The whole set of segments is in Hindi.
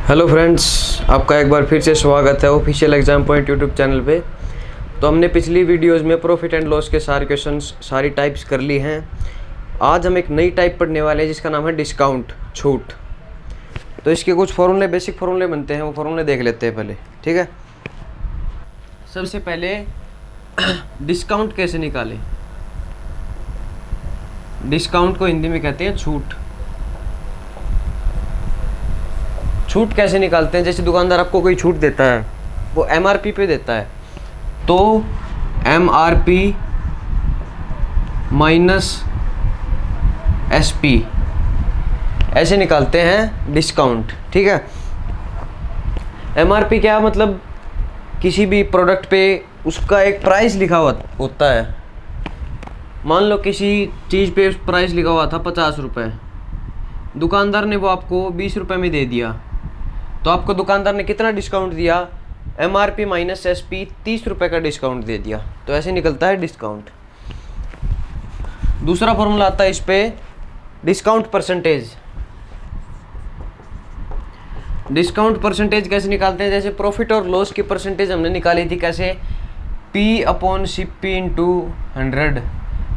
हेलो फ्रेंड्स, आपका एक बार फिर से स्वागत है official exam point YouTube channel पे। तो हमने पिछली वीडियोस में प्रॉफिट एंड लॉस के सारे क्वेश्चंस सारी टाइप्स कर ली हैं। आज हम एक नई टाइप पढ़ने वाले हैं जिसका नाम है डिस्काउंट, छूट। तो इसके कुछ फॉर्मूले, बेसिक फॉर्मूले बनते हैं, वो फॉर्मूले देख लेते हैं पहले, ठीक है। सबसे पहले डिस्काउंट कैसे निकालें। डिस्काउंट को हिंदी में कहते हैं छूट। छूट कैसे निकालते हैं? जैसे दुकानदार आपको कोई छूट देता है, वो एमआरपी पे देता है, तो एमआरपी माइनस एसपी ऐसे निकालते हैं डिस्काउंट, ठीक है। एमआरपी क्या मतलब? किसी भी प्रोडक्ट पे उसका एक प्राइस लिखा हुआ होता है। मान लो किसी चीज़ पे प्राइस लिखा हुआ था 50 रुपये, दुकानदार ने वो आपको 20 रुपये में दे दिया, तो आपको दुकानदार ने कितना डिस्काउंट दिया? एमआरपी माइनस एसपी 30 रुपये का डिस्काउंट दे दिया। तो ऐसे निकलता है डिस्काउंट। दूसरा फॉर्मूला आता है इस पे, डिस्काउंट परसेंटेज। डिस्काउंट परसेंटेज कैसे निकालते हैं? जैसे प्रॉफिट और लॉस की परसेंटेज हमने निकाली थी कैसे? P upon CP into 100,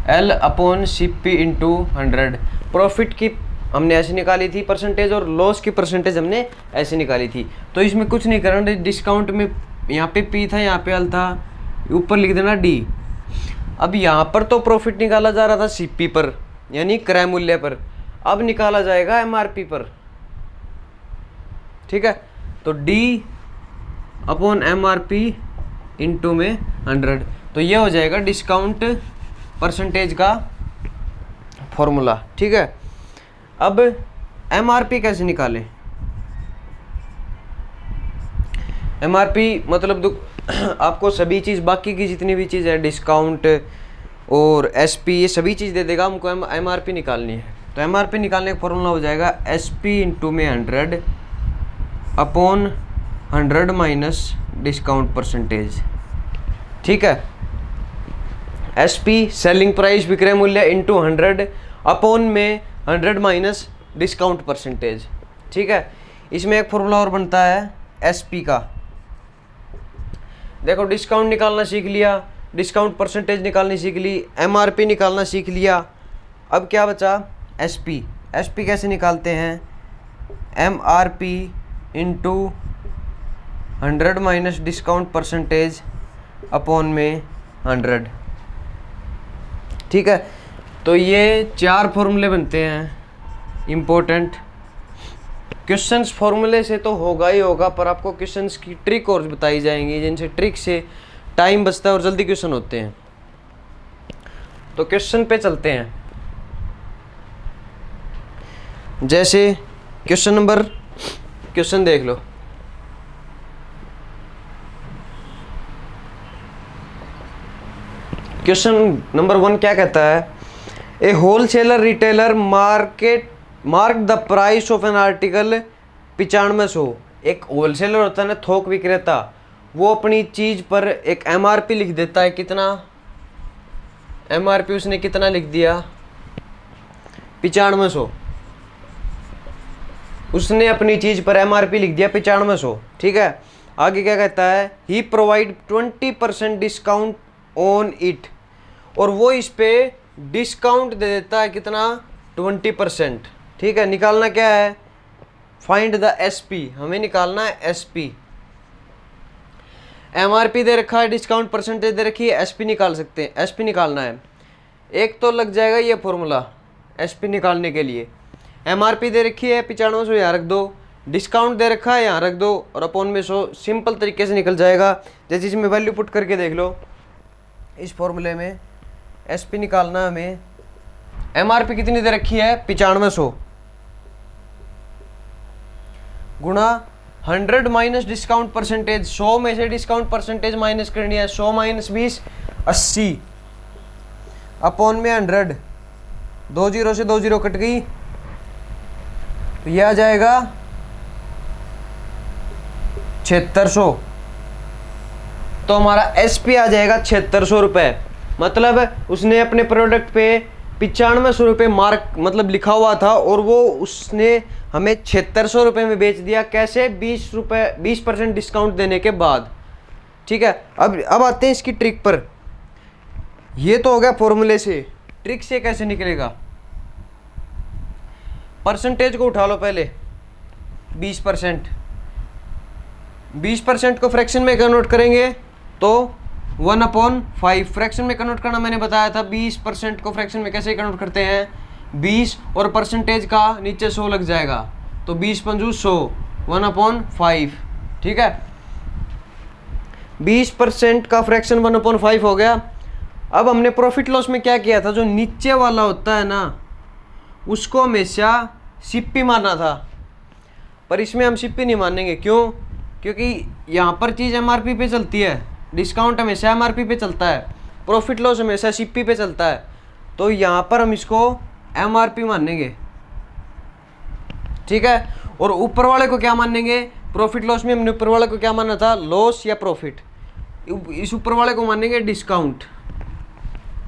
L upon CP into 100। Profit की हमने ऐसे निकाली थी परसेंटेज और लॉस की परसेंटेज हमने ऐसे निकाली थी। तो इसमें कुछ नहीं करना, डिस्काउंट में यहाँ पे P था, यहाँ पे L था, ऊपर लिख देना D। अब यहाँ पर तो प्रॉफिट निकाला जा रहा था CP पर, यानी क्रय मूल्य पर। अब निकाला जाएगा MRP पर, ठीक है। तो D अपॉन MRP इंटू में 100, तो ये हो जाएगा डिस्काउंट परसेंटेज का फॉर्मूला, ठीक है। अब एमआरपी कैसे निकालें? एमआरपी मतलब आपको सभी चीज़, बाकी की जितनी भी चीज़ है, डिस्काउंट और एसपी, ये सभी चीज़ दे देगा। हमको एमआरपी निकालनी है, तो एमआरपी निकालने का फॉर्मूला हो जाएगा एसपी इंटू में 100 अपॉन 100 माइनस डिस्काउंट परसेंटेज, ठीक है। एसपी सेलिंग प्राइस, विक्रय मूल्य, इंटू 100 अपॉन में 100 माइनस डिस्काउंट परसेंटेज, ठीक है। इसमें एक फॉर्मूला और बनता है एसपी का। देखो, डिस्काउंट निकालना सीख लिया, डिस्काउंट परसेंटेज निकालनी सीख ली, एमआरपी निकालना सीख लिया। अब क्या बचा? एसपी। एसपी कैसे निकालते हैं? MRP into 100 minus discount percentage upon में 100, ठीक है। तो ये 4 फॉर्मूले बनते हैं इम्पोर्टेंट। क्वेश्चंस फॉर्मूले से तो होगा ही होगा, पर आपको क्वेश्चंस की ट्रिक और बताई जाएंगी, जिनसे ट्रिक से टाइम बचता है और जल्दी क्वेश्चन होते हैं। तो क्वेश्चन पे चलते हैं। जैसे क्वेश्चन देख लो। क्वेश्चन नंबर 1 क्या कहता है? A wholesaler retailer mark the price of an article 9500। एक होलसेलर होता है ना, थोक विक्रेता, वो अपनी चीज़ पर एक एमआरपी लिख देता है। कितना एमआरपी उसने कितना लिख दिया? 9500। उसने अपनी चीज़ पर एमआरपी लिख दिया 9500, ठीक है। आगे क्या कहता है? ही प्रोवाइड 20% डिस्काउंट ऑन इट, और वो इस पे डिस्काउंट दे देता है कितना? 20%, ठीक है। निकालना क्या है? Find the SP. हमें निकालना है एसपी। एमआरपी दे रखा है, डिस्काउंट परसेंटेज दे रखी है, एसपी निकाल सकते हैं। एसपी निकालना है, एक तो लग जाएगा ये फॉर्मूला एसपी निकालने के लिए। एमआरपी दे रखी है 9500, यहाँ रख दो। डिस्काउंट दे रखा है, यहाँ रख दो, और अपॉन में 100। सिंपल तरीके से निकल जाएगा। जैसे इसमें वैल्यू पुट करके देख लो। इस फॉर्मूले में एसपी निकालना है हमें। एमआरपी कितनी दे रखी है? 9500 गुणा 100 माइनस डिस्काउंट परसेंटेज। 100 में से डिस्काउंट परसेंटेज माइनस करनी है। 100 माइनस 20 80 अपॉन में 100। 2 0 से 2 0 कट गई, तो यह आ जाएगा 7600। तो हमारा एसपी आ जाएगा 7600 रुपये। मतलब उसने अपने प्रोडक्ट पे 9500 रुपये मार्क मतलब लिखा हुआ था, और वो उसने हमें 7600 रुपये में बेच दिया। कैसे? 20% डिस्काउंट देने के बाद। ठीक है, अब आते हैं इसकी ट्रिक पर। ये तो हो गया फॉर्मूले से, ट्रिक से कैसे निकलेगा। परसेंटेज को उठा लो पहले, 20%। 20% को फ्रैक्शन में कन्वर्ट करेंगे तो 1/5। फ्रैक्शन में कन्वर्ट करना मैंने बताया था। 20% को फ्रैक्शन में कैसे कन्वर्ट करते हैं, 20 और परसेंटेज का नीचे 100 लग जाएगा, तो 20 पंजू 100, 1/5। ठीक है, 20% का फ्रैक्शन 1/5 हो गया। अब हमने प्रॉफिट लॉस में क्या किया था, जो नीचे वाला होता है ना उसको हमेशा सीपी माना था, पर इसमें हम सीपी नहीं मानेंगे। क्यों? क्योंकि यहाँ पर चीज़ एमआरपी पे चलती है, डिस्काउंट हमेशा एमआरपी पे चलता है, प्रॉफिट लॉस हमेशा सीपी पे चलता है, तो यहाँ पर हम इसको एमआरपी मानेंगे। ठीक है, और ऊपर वाले को क्या मानेंगे, प्रॉफिट लॉस में हमने ऊपर वाले को क्या माना था, लॉस या प्रॉफिट, इस ऊपर वाले को मानेंगे डिस्काउंट।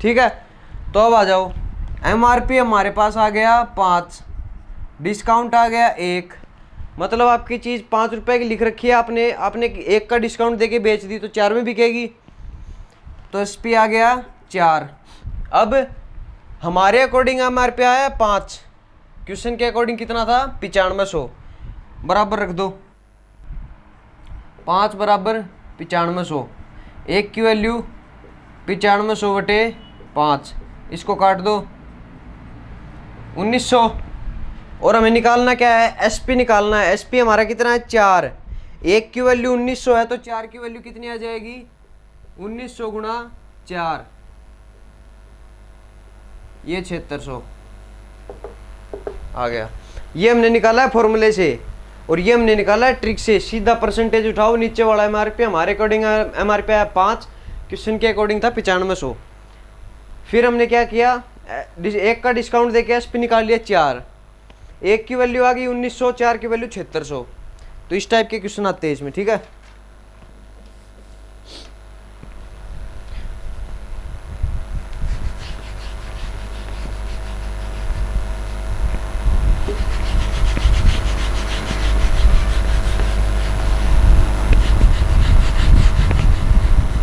ठीक है, तो अब आ जाओ, एमआरपी हमारे पास आ गया 5, डिस्काउंट आ गया 1, मतलब आपकी चीज़ 5 रुपये की लिख रखी है, आपने 1 का डिस्काउंट देके बेच दी तो 4 में बिकेगी, तो एसपी आ गया 4। अब हमारे अकॉर्डिंग एमआरपी आया 5, क्वेश्चन के अकॉर्डिंग कितना था, 9500, बराबर रख दो, 5 बराबर 9500, 1 की वैल्यू 9500/5, इसको काट दो 1900। और हमें निकालना क्या है, एसपी निकालना है। एसपी हमारा कितना है, 4। 1 की वैल्यू 1900 है, तो 4 की वैल्यू कितनी आ जाएगी, 1900 गुणा 4, ये 7600 आ गया। ये हमने निकाला है फॉर्मूले से, और ये हमने निकाला है ट्रिक से। सीधा परसेंटेज उठाओ, नीचे वाला एमआरपी हमारे अकॉर्डिंग एमआरपी आया 5, क्वेश्चन के अकॉर्डिंग था 9500। फिर हमने क्या किया, 1 का डिस्काउंट देके एसपी निकाल लिया 4, 1 की वैल्यू आ गई 1900, 4 की वैल्यू 7600। तो इस टाइप के क्वेश्चन आते हैं इसमें। ठीक है,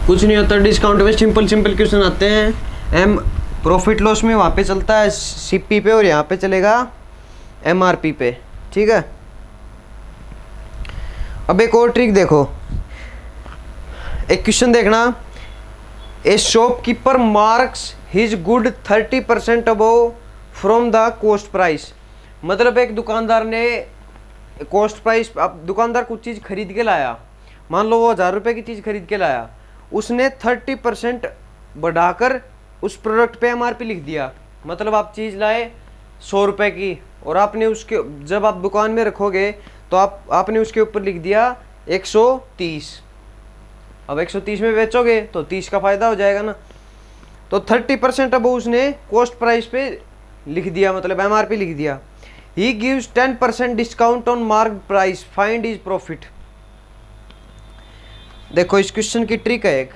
कुछ नहीं होता डिस्काउंट में, सिंपल क्वेश्चन आते हैं। प्रॉफिट लॉस में वहाँ पे चलता है सीपी पे, और यहाँ पे चलेगा एमआरपी पे। ठीक है, अब एक और ट्रिक देखो, एक क्वेश्चन देखना, ए shopkeeper marks his good 30% above from the cost price. मतलब एक दुकानदार ने कॉस्ट प्राइस, अब दुकानदार कुछ चीज़ खरीद के लाया, मान लो वो 1000 रुपये की चीज़ खरीद के लाया, उसने 30% बढ़ाकर उस प्रोडक्ट पे एमआरपी लिख दिया। मतलब आप चीज़ लाए 100 रुपये की, और आपने उसके, जब आप दुकान में रखोगे तो आपने उसके ऊपर लिख दिया 130। अब 130 में बेचोगे तो 30 का फ़ायदा हो जाएगा ना। तो 30% अब उसने कॉस्ट प्राइस पे लिख दिया, मतलब एमआरपी लिख दिया। He gives 10% discount on mark price, find is profit. देखो इस क्वेश्चन की ट्रिक है एक,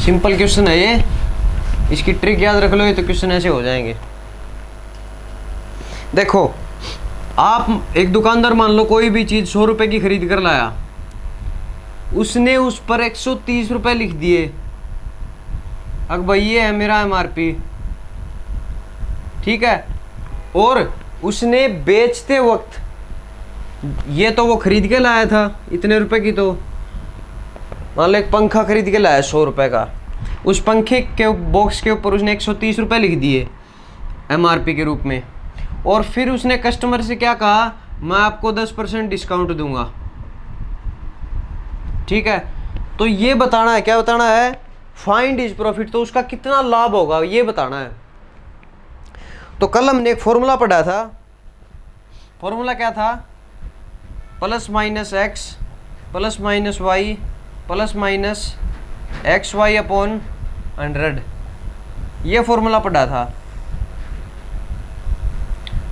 सिंपल क्वेश्चन है ये, इसकी ट्रिक याद रख लो, ये तो क्वेश्चन ऐसे हो जाएंगे। देखो आप एक दुकानदार मान लो कोई भी चीज़ 100 रुपये की खरीद कर लाया, उसने उस पर 130 रुपये लिख दिए। अब भाई ये है मेरा एमआरपी, ठीक है, और उसने बेचते वक्त, ये तो वो खरीद के लाया था इतने रुपए की, तो मान लो एक पंखा खरीद के लाया 100 रुपये का, उस पंखे के बॉक्स के ऊपर उसने 130 रुपये लिख दिए एमआरपी के रूप में, और फिर उसने कस्टमर से क्या कहा, मैं आपको 10% डिस्काउंट दूंगा। ठीक है, तो ये बताना है, क्या बताना है, फाइंड इज प्रॉफिट, तो उसका कितना लाभ होगा ये बताना है। तो कल हमने एक फॉर्मूला पढ़ा था, फॉर्मूला क्या था, plus minus x plus minus y plus minus x y upon 100, ये फॉर्मूला पढ़ा था।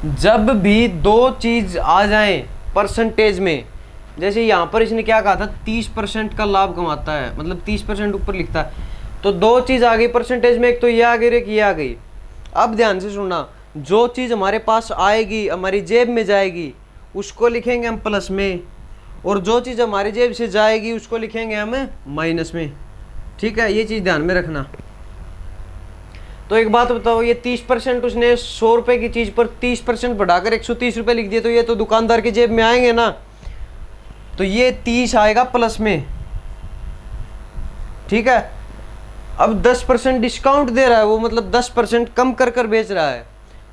जब भी दो चीज आ जाएं परसेंटेज में, जैसे यहाँ पर इसने क्या कहा था, 30% का लाभ कमाता है, मतलब 30% ऊपर लिखता है। तो दो चीज़ आ गई परसेंटेज में, एक तो ये आ गई, एक ये आ गई। अब ध्यान से सुनना, जो चीज़ हमारे पास आएगी, हमारी जेब में जाएगी, उसको लिखेंगे हम प्लस में, और जो चीज़ हमारी जेब से जाएगी उसको लिखेंगे हम माइनस में। ठीक है, ये चीज़ ध्यान में रखना। तो एक बात बताओ, ये 30% उसने 100 रुपये की चीज़ पर 30% बढ़ाकर 130 रुपये लिख दिए, तो ये तो दुकानदार की जेब में आएंगे ना, तो ये 30 आएगा प्लस में। ठीक है, अब 10% डिस्काउंट दे रहा है वो, मतलब 10% कम कर कर बेच रहा है,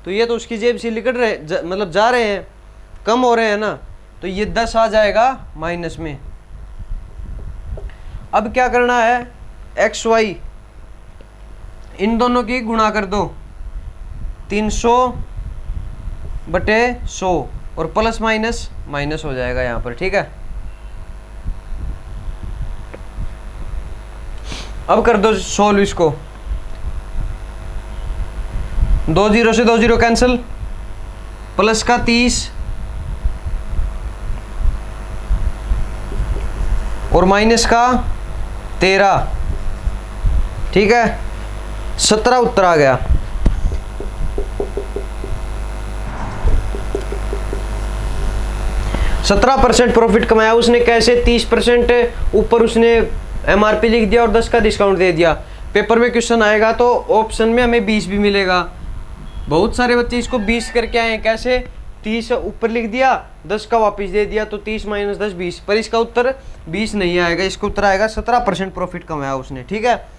तो ये तो उसकी जेब से निकल रहे मतलब जा रहे हैं, कम हो रहे हैं ना, तो ये 10 आ जाएगा माइनस में। अब क्या करना है, एक्स वाई इन दोनों की गुणा कर दो, 300/100 और प्लस माइनस माइनस हो जाएगा यहाँ पर। ठीक है, अब कर दो सोल्व इसको, 2 0 से 2 0 कैंसिल, प्लस का 30 और माइनस का 13। ठीक है, 17 उत्तर आ गया। %17 प्रॉफिट कमाया उसने। कैसे? 30% ऊपर उसने एमआरपी लिख दिया और 10 का डिस्काउंट दे दिया। पेपर में क्वेश्चन आएगा तो ऑप्शन में हमें 20 भी मिलेगा। बहुत सारे बच्चे इसको 20 करके आए हैं। कैसे? 30 ऊपर लिख दिया, 10 का वापस दे दिया, तो 30 - 10 20। पर इसका उत्तर 20 नहीं आएगा, इसका उत्तर आएगा 17% प्रॉफिट कमाया उसने। ठीक है,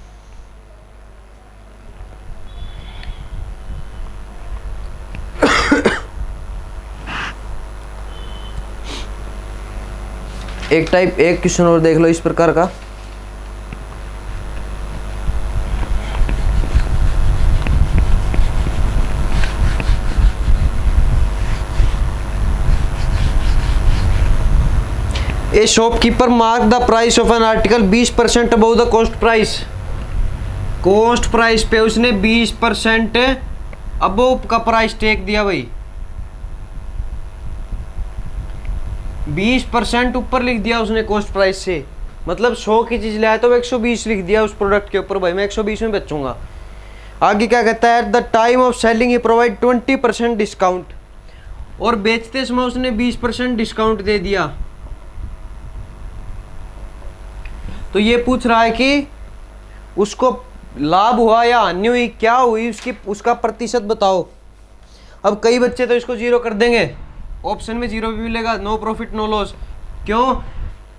एक क्वेश्चन और देख लो इस प्रकार का। ए shopkeeper mark the price of an article 20% above the cost price. Cost price पे उसने 20% अबव का प्राइस टैग दिया भाई। 20% ऊपर लिख दिया उसने कॉस्ट प्राइस से, मतलब 100 की चीज लाया तो 120 लिख दिया उस प्रोडक्ट के ऊपर। भाई मैं 120 में बेचूंगा। आगे क्या कहता है? At the time of selling he provide 20% discount. और बेचते समय उसने 20% डिस्काउंट दे दिया। तो ये पूछ रहा है कि उसको लाभ हुआ या हानि हुई, क्या हुई, उसका प्रतिशत बताओ। अब कई बच्चे तो इसको 0 कर देंगे, ऑप्शन में 0 भी मिलेगा। No profit no loss. क्यों?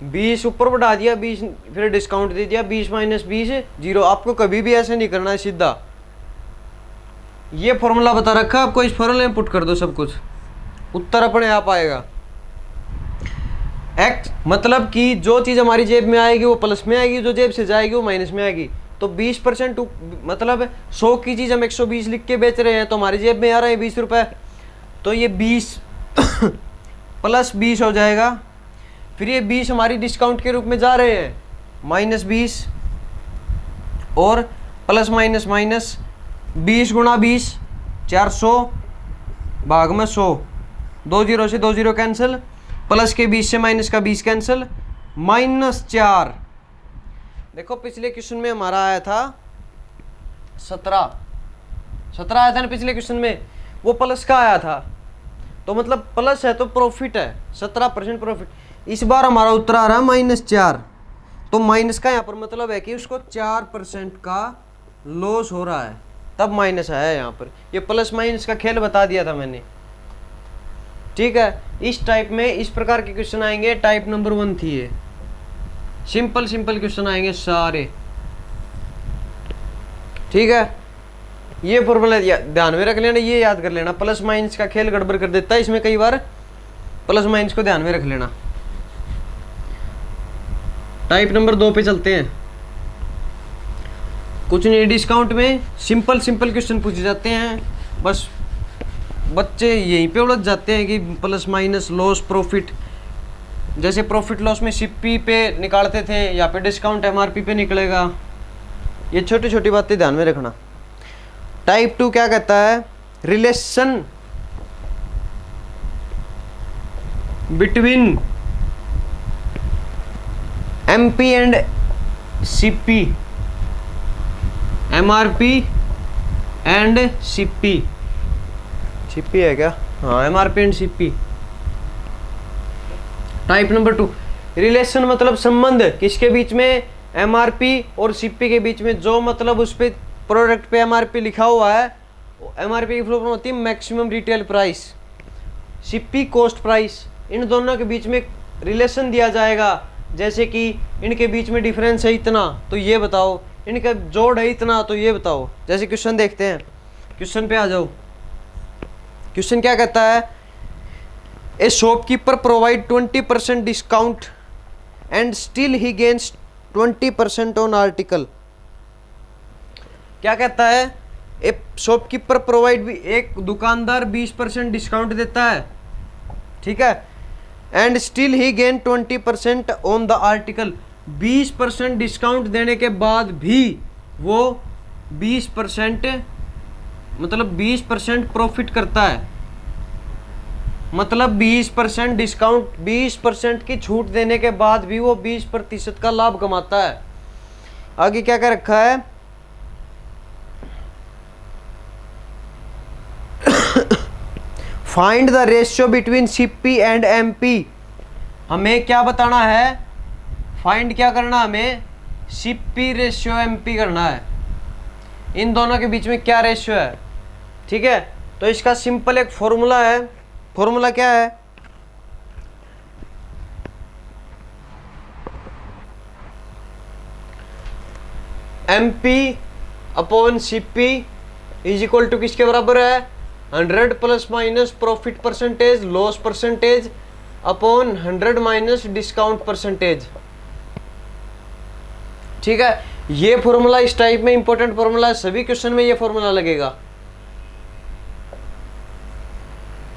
20 ऊपर बढ़ा दिया, 20 फिर डिस्काउंट दे दिया, 20 - 20 0। आपको कभी भी ऐसे नहीं करना है, सीधा ये फॉर्मूला बता रखा आपको, इस फॉर्मूले में पुट कर दो सब कुछ, उत्तर अपने आप आएगा। एक्ट मतलब कि जो चीज़ हमारी जेब में आएगी वो प्लस में आएगी, जो जेब से जाएगी वो माइनस में आएगी। तो 20% मतलब 100 की चीज़ हम 120 लिख के बेच रहे हैं, तो हमारी जेब में आ रहे हैं 20 रुपये। तो ये 20 + 20 हो जाएगा। फिर ये 20 हमारी डिस्काउंट के रूप में जा रहे हैं, -20 और प्लस माइनस माइनस 20 × 20 400 भाग में 100। 2 0 से 2 0 कैंसिल, प्लस के 20 से माइनस का 20 कैंसिल, -4। देखो पिछले क्वेश्चन में हमारा आया था 17 आया था ना पिछले क्वेश्चन में, वो प्लस का आया था, तो मतलब प्लस है तो प्रॉफिट है, 17% प्रॉफिट। इस बार हमारा उत्तर आ रहा है -4। तो माइनस का यहाँ पर मतलब है कि उसको 4% का लॉस हो रहा है, तब माइनस आया यहाँ पर। ये प्लस माइनस का खेल बता दिया था मैंने। ठीक है, इस टाइप में इस प्रकार के क्वेश्चन आएंगे। टाइप नंबर 1 थी ये। सिंपल क्वेश्चन आएंगे सारे। ठीक है, ये फॉर्मूला ध्यान में रख लेना, ये याद कर लेना। प्लस माइनस का खेल गड़बड़ कर देता है इसमें कई बार, प्लस माइनस को ध्यान में रख लेना। टाइप नंबर 2 पे चलते हैं। कुछ नहीं, डिस्काउंट में सिंपल क्वेश्चन पूछे जाते हैं, बस बच्चे यहीं पे उलझ जाते हैं कि प्लस माइनस लॉस प्रॉफिट। जैसे प्रॉफिट लॉस में सीपी पे निकालते थे, यहाँ पे डिस्काउंट एमआरपी पे निकलेगा। ये छोटी छोटी बातें ध्यान में रखना। टाइप 2 क्या कहता है? Relation between MP and CP, MRP and CP, CP है क्या, हाँ MRP and CP। Type number 2, relation मतलब संबंध, किसके बीच में, MRP और CP के बीच में, जो मतलब उस पे प्रोडक्ट पे MRP लिखा हुआ है, MRP की फुल फॉर्म होती है maximum retail price, CP cost price, इन दोनों के बीच में रिलेशन दिया जाएगा। जैसे कि इनके बीच में डिफरेंस है इतना तो ये बताओ, इनका जोड़ है इतना तो ये बताओ। जैसे क्वेश्चन देखते हैं, क्वेश्चन पे आ जाओ। क्वेश्चन क्या कहता है, a shopkeeper provide 20% discount and still he gains 20% on article. क्या कहता है, ए शॉपकीपर प्रोवाइड भी, एक दुकानदार 20% डिस्काउंट देता है, ठीक है, and still he gain 20% on the article. 20% discount देने के बाद भी वो 20% मतलब 20% प्रॉफिट करता है, मतलब 20% डिस्काउंट, 20% की छूट देने के बाद भी वो 20% का लाभ कमाता है। आगे क्या क्या रखा है, find the ratio between CP and MP। हमें क्या बताना है, फाइंड क्या करना, हमें CP रेशियो MP करना है, इन दोनों के बीच में क्या रेशियो है, ठीक है। तो इसका सिंपल एक फॉर्मूला है, फॉर्मूला क्या है, MP upon CP is equal to किसके बराबर है, 100 plus minus profit percentage loss percentage upon 100 minus discount percentage, ठीक है। ये फॉर्मूला इस टाइप में इंपॉर्टेंट फॉर्मूला है, सभी क्वेश्चन में ये फॉर्मूला लगेगा।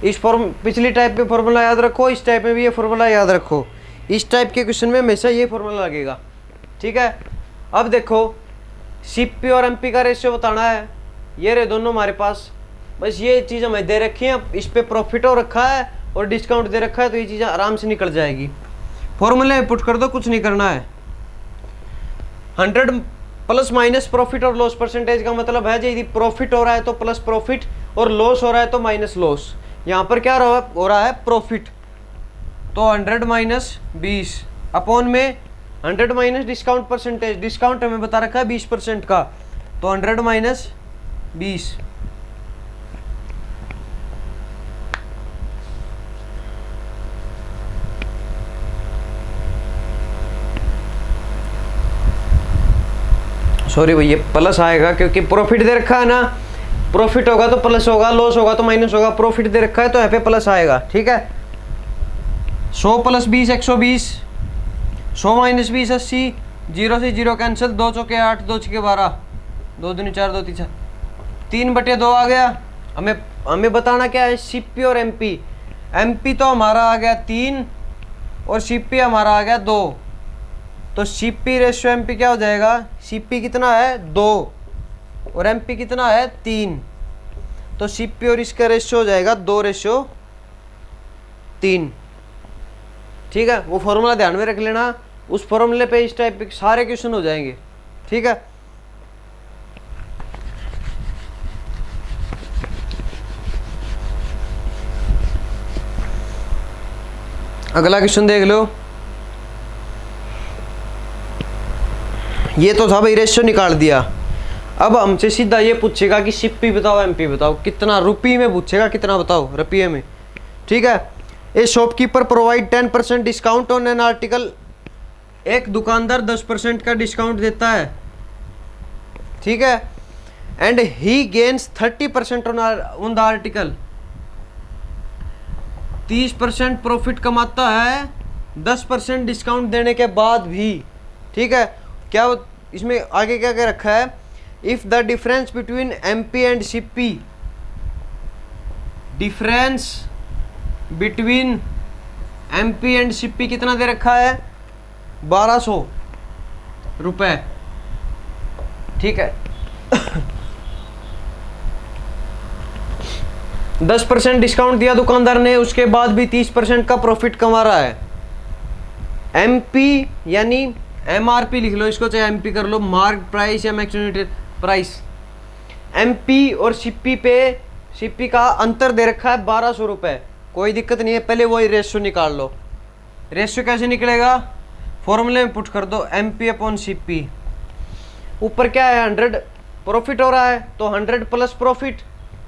इस पिछली टाइप में फॉर्मूला याद रखो, इस टाइप में भी ये फॉर्मूला याद रखो, इस टाइप के क्वेश्चन में हमेशा ये फॉर्मूला लगेगा, ठीक है। अब देखो CP और MP का रेशियो बताना है, ये रहे दोनों हमारे पास, बस ये चीज़ हमें दे रखी है, इस पे प्रॉफिट हो रखा है और डिस्काउंट दे रखा है, तो ये चीज़ें आराम से निकल जाएगी। फॉर्मूले में पुट कर दो, कुछ नहीं करना है। 100 प्लस माइनस प्रॉफिट और लॉस परसेंटेज का मतलब है यदि प्रॉफिट हो रहा है तो प्लस प्रॉफिट और लॉस हो रहा है तो माइनस लॉस। यहाँ पर क्या हो रहा है, प्रॉफिट, तो 100 माइनस 20 अपॉन में 100 माइनस डिस्काउंट परसेंटेज, डिस्काउंट हमें बता रखा है 20% का, तो 100 माइनस 20, सॉरी भैया प्लस आएगा क्योंकि प्रॉफिट दे रखा है ना, प्रॉफिट होगा तो प्लस होगा, लॉस होगा तो माइनस होगा, प्रॉफिट दे रखा है तो यहाँ पे प्लस आएगा, ठीक है। 100 प्लस 20 120, 100 माइनस 20 80, 0 से 0 कैंसिल, 2 चौके 8, 2 छके 12, 2 दूनी 4, 2 3 3/2 आ गया। हमें बताना क्या है, CP और MP। MP तो हमारा आ गया 3 और CP हमारा आ गया 2, तो CP रेशियो MP क्या हो जाएगा, CP कितना है 2 और MP कितना है 3, तो CP और इसका रेशियो हो जाएगा 2:3, ठीक है। वो फॉर्मूला ध्यान में रख लेना, उस फॉर्मूले पे इस टाइप के सारे क्वेश्चन हो जाएंगे, ठीक है। अगला क्वेश्चन देख लो, ये तो था भाई रेशियो निकाल दिया। अब हमसे सीधा ये पूछेगा कि CP बताओ MP बताओ, कितना रुपये में पूछेगा, कितना बताओ रुपये में, ठीक है। A shopkeeper provide 10% discount on an article, एक दुकानदार 10% का डिस्काउंट देता है, ठीक है, and he gains 30% on the article, 30% profit कमाता है 10% डिस्काउंट देने के बाद भी, ठीक है। क्या इसमें आगे क्या क्या रखा है, if the difference between MP and CP, difference between MP and CP कितना दे रखा है, 1200 रुपए, ठीक है। 10% डिस्काउंट दिया दुकानदार ने, उसके बाद भी 30% का प्रॉफिट कमा रहा है। MP यानी MRP लिख लो इसको, चाहे MP कर लो, मार्क प्राइस या मैक्स यूनिट प्राइस। MP और CP पे CP का अंतर दे रखा है 1200 रुपये, कोई दिक्कत नहीं है, पहले वही रेशियो निकाल लो। रेशियो कैसे निकलेगा, फॉर्मूले में पुट कर दो MP अपॉन CP। ऊपर क्या है 100 प्रॉफिट हो रहा है तो 100 प्लस प्रॉफिट,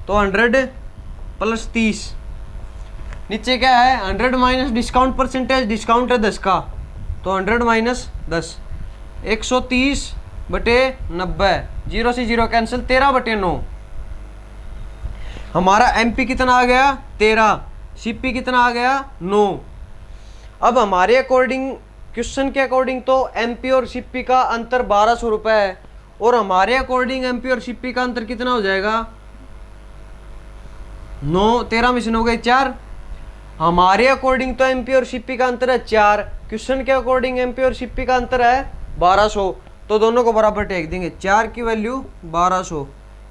तो 100 प्लस 30। नीचे क्या है 100 माइनस डिस्काउंट परसेंटेज, डिस्काउंट है 10 का, तो 100 माइनस 10, 130 बटे 90, 0 से 0 कैंसिल, 13 बटे 9। हमारा MP कितना आ गया 13, CP कितना आ गया 9। अब हमारे अकॉर्डिंग, क्वेश्चन के अकॉर्डिंग तो MP और CP का अंतर 1200 रुपये है, और हमारे अकॉर्डिंग MP और CP का अंतर कितना हो जाएगा 9, 13 में से 9 गए 4। हमारे अकॉर्डिंग तो MP और CP का अंतर है 4, क्वेश्चन के अकॉर्डिंग MP और CP का अंतर है 1200, तो दोनों को बराबर टेक देंगे। 4 की वैल्यू 1200,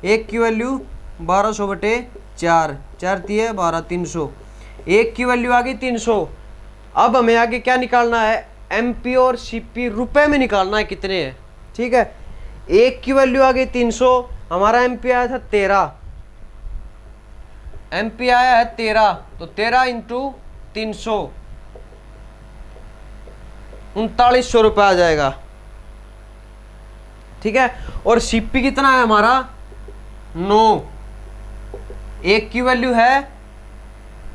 1 की वैल्यू 1200 बटे 4, 4 दिए 12, 300, 1 की वैल्यू आ गई 300। अब हमें आगे क्या निकालना है, MP और CP रुपए में निकालना है कितने हैं, ठीक है। 1 की वैल्यू आ गई 300, हमारा MP आया था 13, MP आया है 13, तो 13 इंटू 300 3900 रुपये आ जाएगा, ठीक है। और CP कितना है हमारा 9, 1 की वैल्यू है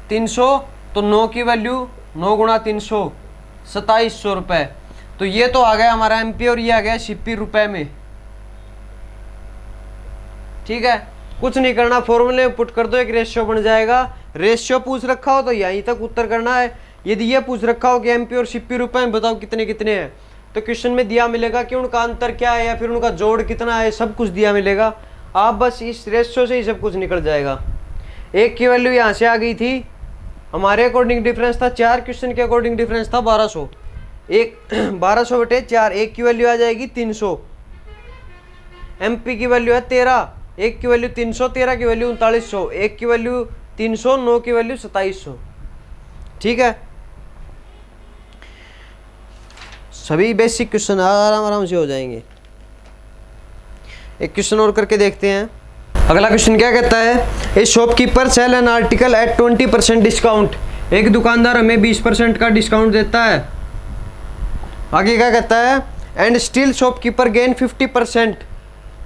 300, तो 9 की वैल्यू 9 गुणा 300 2700 रुपये। तो ये तो आ गया हमारा MP और ये आ गया CP रुपए में, ठीक है। कुछ नहीं करना, फॉर्मूले में पुट कर दो, एक रेशियो बन जाएगा। रेशियो पूछ रखा हो तो यहीं तक उत्तर करना है। यदि ये पूछ रखा हो कि MP और CP रुपए में बताओ कितने कितने हैं, तो क्वेश्चन में दिया मिलेगा कि उनका अंतर क्या है या फिर उनका जोड़ कितना है, सब कुछ दिया मिलेगा। आप बस इस रेशियो से ही सब कुछ निकल जाएगा। 1 की वैल्यू यहाँ से आ गई थी, हमारे अकॉर्डिंग डिफरेंस था 4, क्वेश्चन के अकॉर्डिंग डिफरेंस था 1200, 1200 बटे 4, 1 की वैल्यू आ जाएगी 300। MP की वैल्यू है 13, 1 की वैल्यू 300, 13 की वैल्यू 3900, 1 की वैल्यू 300, 9 की वैल्यू 2700, ठीक है। सभी बेसिक क्वेश्चन आराम आराम से हो जाएंगे। एक क्वेश्चन और करके देखते हैं। अगला क्वेश्चन क्या कहता है, a shopkeeper sell an article at 20% discount. एक दुकानदार हमें 20% का डिस्काउंट देता है। आगे क्या कहता है, एंड स्टिल शॉपकीपर गेन 50%।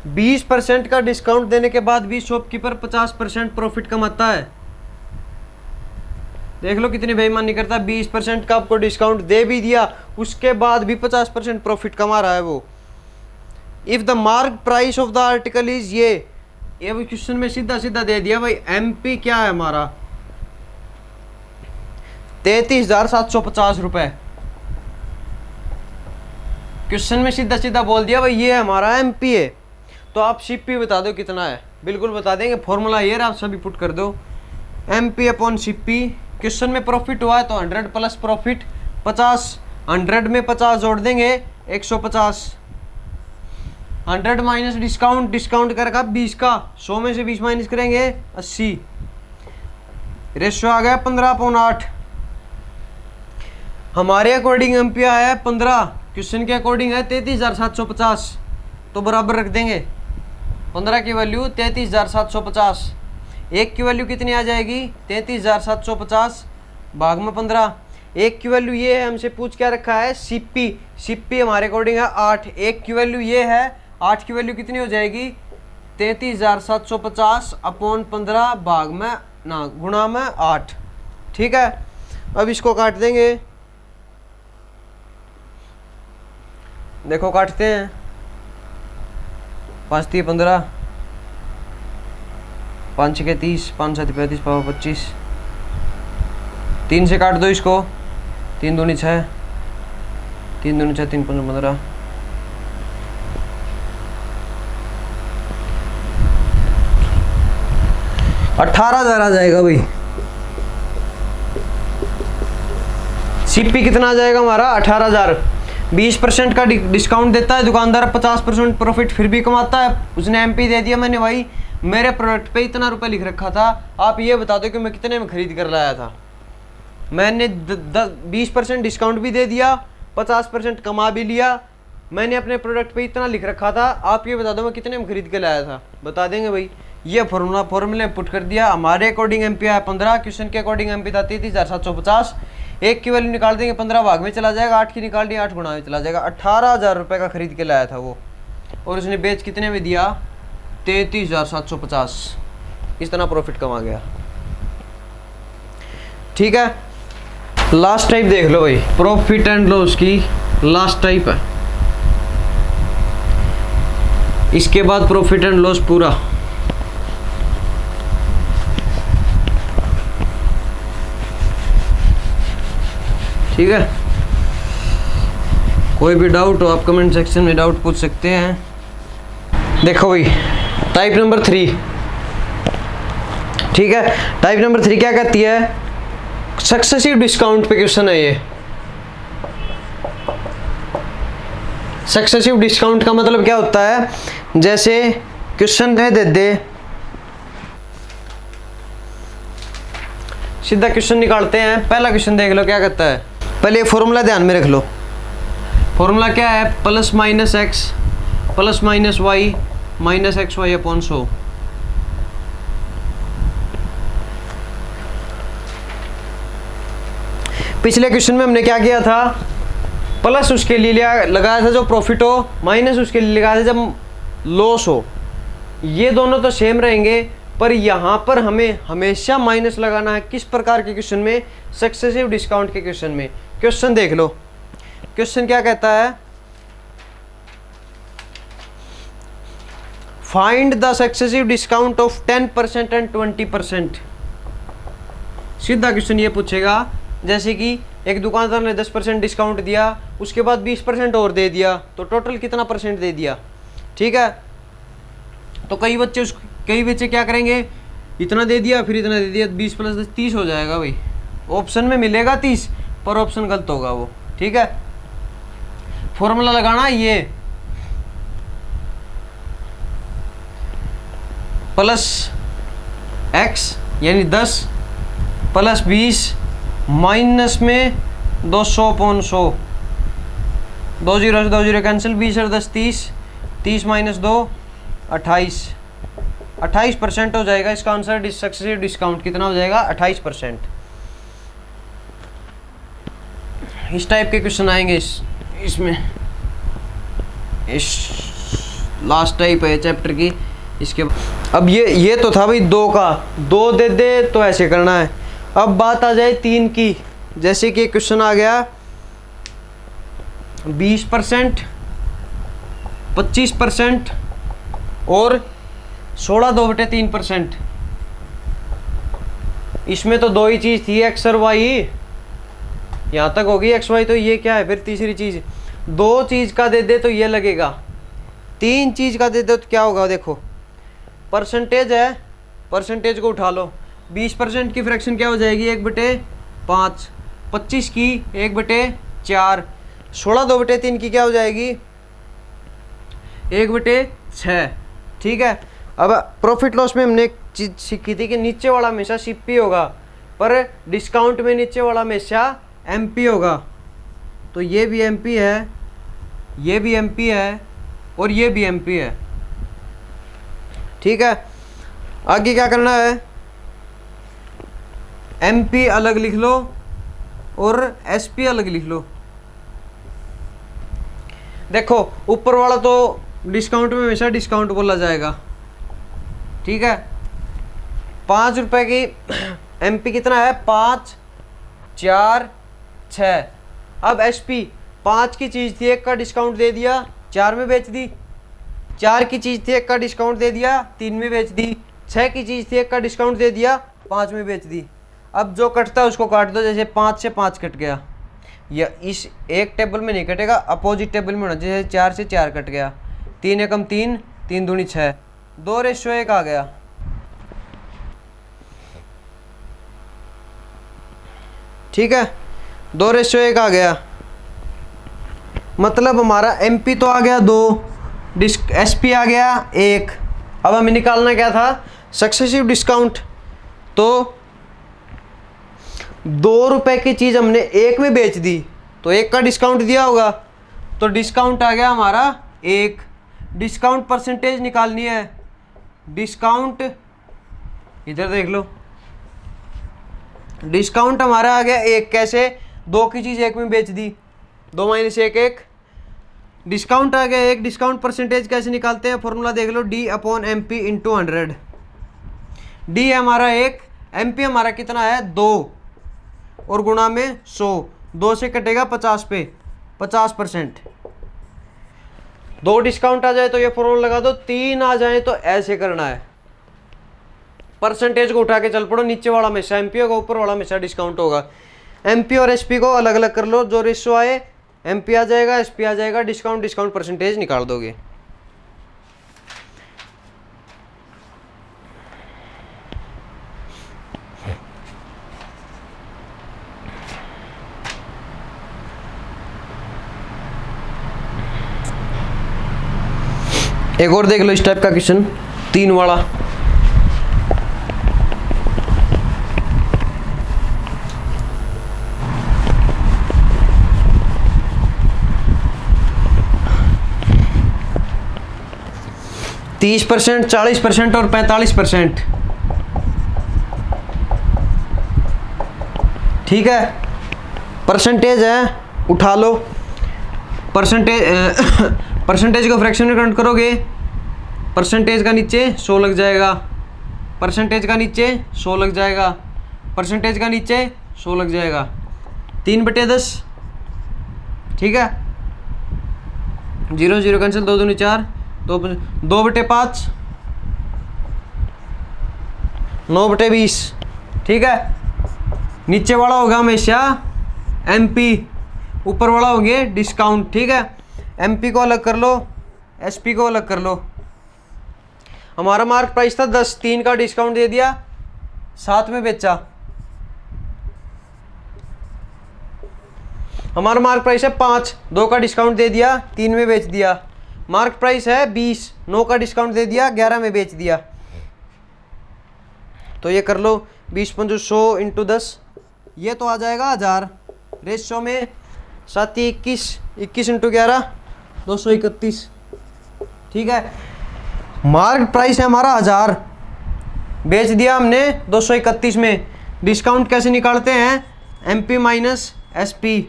20% का डिस्काउंट देने के बाद भी शॉपकीपर 50% प्रॉफिट कमाता है। देख लो कितनी बेईमानी करता है, 20% का आपको डिस्काउंट दे भी दिया, उसके बाद भी 50% प्रॉफिट कमा रहा है वो। If the mark price of the article is ये भी क्वेश्चन में सीधा सीधा दे दिया भाई। MP क्या है हमारा 33,750 रुपए, क्वेश्चन में सीधा सीधा बोल दिया भाई ये हमारा MP है। तो आप CP बता दो कितना है, बिल्कुल बता देंगे, फॉर्मूला ये आप सभी पुट कर दो MP अपॉन CP। क्वेश्चन में प्रॉफिट हुआ है तो 100 प्लस प्रॉफिट 50, 100 में 50 जोड़ देंगे 150, 100 माइनस डिस्काउंट, डिस्काउंट करेगा 20 का, 100 में से 20 माइनस करेंगे 80। रेशियो आ गया 15/8। हमारे अकॉर्डिंग MP आया है 15, क्वेश्चन के अकॉर्डिंग है 33,750, तो बराबर रख देंगे। 15 की वैल्यू 33,750, 1 की वैल्यू कितनी आ जाएगी 33,750 भाग में 15। 1 की वैल्यू ये है, हमसे पूछ क्या रखा है CP हमारे अकॉर्डिंग है 8, 1 की वैल्यू ये है, 8 की वैल्यू कितनी हो जाएगी 33,750 अपॉन 15 भाग में ना गुणा में 8, ठीक है। अब इसको काट देंगे, देखो काटते हैं, 5 3 15, 5 6 30, 5 7 35, 5 25, 3 से काट दो इसको, 3 दूनी 6, 3 दूनी 6, 3 5 15, 18,000 आ जाएगा भाई। CP कितना आ जाएगा हमारा 18,000। 20% का डिस्काउंट देता है दुकानदार, 50% प्रॉफिट फिर भी कमाता है। उसने MP दे दिया, मैंने भाई मेरे प्रोडक्ट पे इतना रुपए लिख रखा था, आप ये बता दो कि मैं कितने में खरीद कर लाया था। मैंने 20% डिस्काउंट भी दे दिया, 50% कमा भी लिया, मैंने अपने प्रोडक्ट पे इतना लिख रखा था, आप ये बता दो मैं कितने में खरीद के लाया था, बता देंगे भाई। ये फॉर्मूले पुट कर दिया, हमारे अकॉर्डिंग एमपी आया 15, क्वेश्चन के अकॉर्डिंग एमपी था 33,750। एक की वैल्यू निकाल देंगे 15 भाग में चला जाएगा, 8 की निकाल दी 8 गुणा में चला जाएगा। 18,000 रुपये का खरीद के लाया था वो, और उसने बेच कितने में दिया? 33,750। इतना प्रॉफिट कमा गया। ठीक है, लास्ट टाइप देख लो भाई, प्रॉफिट एंड लॉस की लास्ट टाइप है, इसके बाद प्रॉफिट एंड लॉस पूरा। ठीक है, कोई भी डाउट हो आप कमेंट सेक्शन में डाउट पूछ सकते हैं। देखो भाई टाइप नंबर 3, ठीक है, टाइप नंबर 3 क्या कहती है? सक्सेसिव डिस्काउंट पे क्वेश्चन है ये। सक्सेसिव डिस्काउंट का मतलब क्या होता है? जैसे क्वेश्चन दे दे, सीधा क्वेश्चन निकालते हैं। पहला क्वेश्चन देख लो क्या कहता है। पहले फॉर्मूला ध्यान में रख लो। फॉर्मूला क्या है? Plus minus x plus minus y minus x y upon 100। पिछले क्वेश्चन में हमने क्या किया था? प्लस उसके लिए लगाया था जो प्रॉफिट हो, माइनस उसके लिए लगाया था जब लॉस हो। ये दोनों तो सेम रहेंगे, पर यहाँ पर हमें हमेशा माइनस लगाना है। किस प्रकार के क्वेश्चन में? सक्सेसिव डिस्काउंट के क्वेश्चन में। क्वेश्चन देख लो, क्वेश्चन क्या कहता है? Find the successive discount of 10% and 20%। सीधा क्वेश्चन ये पूछेगा, जैसे कि एक दुकानदार ने 10% डिस्काउंट दिया, उसके बाद 20% और दे दिया, तो टोटल कितना परसेंट दे दिया? ठीक है, तो कई बच्चे क्या करेंगे? इतना दे दिया फिर इतना दे दिया, 20 + 10 30 हो जाएगा भाई। ऑप्शन में मिलेगा 30, पर ऑप्शन गलत होगा वो। ठीक है, फॉर्मूला लगाना ये प्लस एक्स यानी 10 प्लस 20 माइनस में 200/100, 2 0 से 2 0 कैंसिल, 20 और 10 30, 30 माइनस 2 28, 28% हो जाएगा इसका आंसर। सक्सेसिव डिस्काउंट कितना हो जाएगा? 28%। इस टाइप के क्वेश्चन आएंगे इसमें। इस लास्ट टाइप है चैप्टर की। इसके अब ये तो था भाई 2 का, 2 दे दे तो ऐसे करना है। अब बात आ जाए 3 की। जैसे कि क्वेश्चन आ गया 20%, 25% और 16 2/3%। इसमें तो 2 ही चीज़ थी, एक्स और वाई। यहाँ तक होगी एक्स वाई, तो ये क्या है फिर? तीसरी चीज़। 2 चीज़ का दे दे तो ये लगेगा, 3 चीज़ का दे दे तो क्या होगा? देखो परसेंटेज है, परसेंटेज को उठा लो। 20% की फ्रैक्शन क्या हो जाएगी? 1/5। 25 की 1/4। 16 2/3 की क्या हो जाएगी? 1/6। ठीक है, अब प्रॉफिट लॉस में हमने एक चीज़ सीखी थी कि नीचे वाला हमेशा सीपी होगा, पर डिस्काउंट में नीचे वाला हमेशा एमपी होगा। तो ये भी एमपी है, ये भी एमपी है और ये भी एमपी है। ठीक है, आगे क्या करना है? एमपी अलग लिख लो और एसपी अलग लिख लो। देखो ऊपर वाला तो डिस्काउंट में हमेशा डिस्काउंट बोला जाएगा। ठीक है, 5 रुपए की एमपी कितना है? 5 4 6। अब एसपी 5 की चीज़ थी, 1 का डिस्काउंट दे दिया, 4 में बेच दी। 4 की चीज़ थी, 1 का डिस्काउंट दे दिया, 3 में बेच दी। 6 की चीज़ थी, 1 का डिस्काउंट दे दिया, 5 में बेच दी। अब जो कटता है उसको काट दो। जैसे 5 से 5 कट गया, या इस एक टेबल में नहीं कटेगा, अपोजिट टेबल में होना। जैसे 4 से 4 कट गया, 3 एकम 3, 3 दूनी 6, 2:1 आ गया। ठीक है, 2:1 आ गया। मतलब हमारा एमपी तो आ गया 2, एसपी आ गया 1। अब हमें निकालना क्या था? Successive discount. तो 2 रुपए की चीज़ हमने 1 में बेच दी, तो 1 का डिस्काउंट दिया होगा, तो डिस्काउंट आ गया हमारा 1। डिस्काउंट परसेंटेज निकालनी है, डिस्काउंट इधर देख लो, डिस्काउंट हमारा आ गया 1। कैसे? 2 की चीज़ 1 में बेच दी, 2 माइनस 1 1, डिस्काउंट आ गया 1। डिस्काउंट परसेंटेज कैसे निकालते हैं? फॉर्मूला देख लो, D/MP इंटू 100। डी है हमारा 1, MP हमारा कितना है 2 और गुणा में 100, 2 से कटेगा 50 पे 50%। 2 डिस्काउंट आ जाए तो ये फॉर्मूला लगा दो, 3 आ जाए तो ऐसे करना है। परसेंटेज को उठा के चल पड़ो, नीचे वाला हमेशा एमपी होगा, ऊपर वाला हमेशा डिस्काउंट होगा। एमपी और एसपी को अलग अलग कर लो, जो रेशो आए एमपी आ जाएगा, एसपी आ जाएगा, डिस्काउंट परसेंटेज निकाल दोगे। एक और देख लो इस टाइप का क्वेश्चन, 3 वाला। तीस 30%, 40% और 45%। ठीक है, परसेंटेज है, उठा लो। परसेंटेज को फ्रैक्शन में कन्वर्ट करोगे, परसेंटेज का नीचे 100 लग जाएगा, परसेंटेज का नीचे 100 लग जाएगा, परसेंटेज का नीचे 100 लग जाएगा। 3/10, ठीक है, 0 0 कैंसिल, 2 दूनी 4, 2/5, 9/20। ठीक है, नीचे वाला होगा हमेशा एमपी, ऊपर वाला होंगे डिस्काउंट। ठीक है, एमपी को अलग कर लो, एसपी को अलग कर लो। हमारा मार्क प्राइस था 10, 3 का डिस्काउंट दे दिया, 7 में बेचा। हमारा मार्क प्राइस है 5, 2 का डिस्काउंट दे दिया, 3 में बेच दिया। मार्क प्राइस है 20, 9 का डिस्काउंट दे दिया, 11 में बेच दिया। तो ये कर लो, 20 × 100 × 10, ये तो आ जाएगा 1000। रेशो में 7 21, 21 × 11 231। ठीक है, मार्क प्राइस है हमारा 1000, बेच दिया हमने 231 में। डिस्काउंट कैसे निकालते हैं? एमपी माइनस एसपी,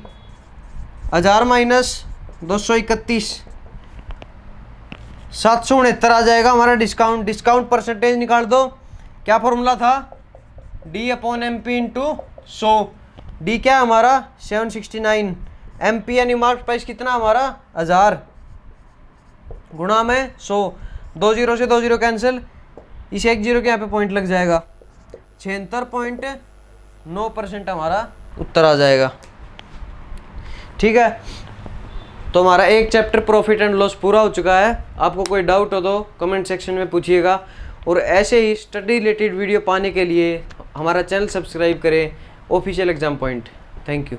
1000 माइनस 231, 769 आ जाएगा हमारा डिस्काउंट परसेंटेज निकाल दो। क्या फॉर्मूला था? D/MP into 100। डी क्या है हमारा 769, MP यानी मार्क प्राइस कितना हमारा 1000, गुणा में 100, 2 0 से 2 0 कैंसिल, इस 1 0 के यहाँ पे पॉइंट लग जाएगा, 76.9% हमारा उत्तर आ जाएगा। ठीक है, तो हमारा एक चैप्टर प्रॉफिट एंड लॉस पूरा हो चुका है। आपको कोई डाउट हो तो कमेंट सेक्शन में पूछिएगा, और ऐसे ही स्टडी रिलेटेड वीडियो पाने के लिए हमारा चैनल सब्सक्राइब करें, official exam point. Thank you.